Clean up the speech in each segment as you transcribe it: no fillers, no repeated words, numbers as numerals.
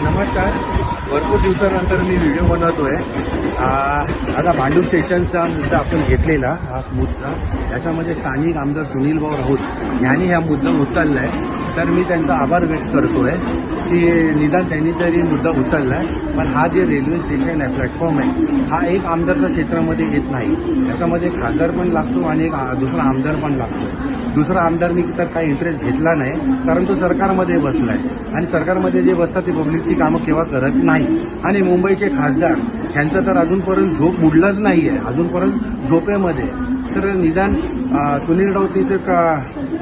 नमस्कार. भरपूर दिवसानंतर मी व्हिडिओ बनवतोय. आता भांडूप स्टेशनचा मुद्दा आपण घेतलेला हा स्मूथचा, याच्यामध्ये स्थानिक आमदार सुनील भाऊ राऊत यांनी हा मुद्दा उचलला आहे. तर मी त्यांचा आभार व्यक्त करतोय की निदान त्यांनी तरी मुद्दा उचलला आहे. पण हा जे रेल्वे स्टेशन आहे, प्लॅटफॉर्म आहे, हा एक आमदारच्या क्षेत्रामध्ये येत नाही. याच्यामध्ये खासदार पण लागतो आणि एक दुसरा आमदार पण लागतो. दुसरा आमदारनी तर काही इंटरेस्ट घेतला नाही, कारण तो सरकारमध्ये बसला आहे आणि सरकारमध्ये जे बसतात ते पब्लिकची कामं केव्हा करत नाही. आणि मुंबईचे खासदार ह्यांचं तर अजूनपर्यंत झोप बुडलाच नाही आहे, अजूनपर्यंत झोपेमध्ये. तर निदान सुनील राऊतनी तर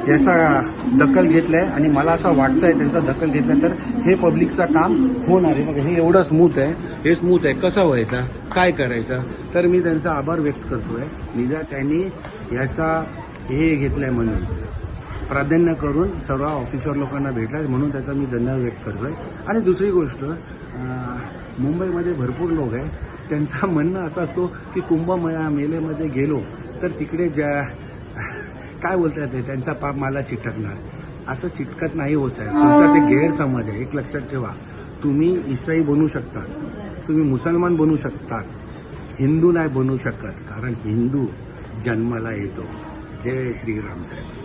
याचा दखल घेतला आहे आणि मला असं वाटतं आहे त्यांचा दखल घेतला तर हे पब्लिकचं काम होणार आहे. मग हे एवढं स्मूथ आहे, हे स्मूथ आहे, कसं व्हायचं, काय करायचं. तर मी त्यांचा आभार व्यक्त करतो आहे. निदान त्यांनी याचा हे घेतलं आहे म्हणून प्राधान्य करून सर्व ऑफिसर लोकांना भेटला म्हणून त्याचा मी धन्यवाद व्यक्त करतो आहे. आणि दुसरी गोष्ट, मुंबईमध्ये भरपूर लोक आहे, त्यांचा म्हणणं असं असतो की कुंभमेळ्यामध्ये गेलो तर तिकडे काय बोलतात ते त्यांचा पाप मला चिटकणार. असं चिटकत नाही होत आहे. तुमचा ते गैरसमज आहे. एक लक्षात ठेवा, तुम्ही ईसाई बनू शकता, तुम्ही मुसलमान बनू शकता, हिंदू नाही बनू शकत, कारण हिंदू जन्माला येतो. जय श्रीराम साहेब.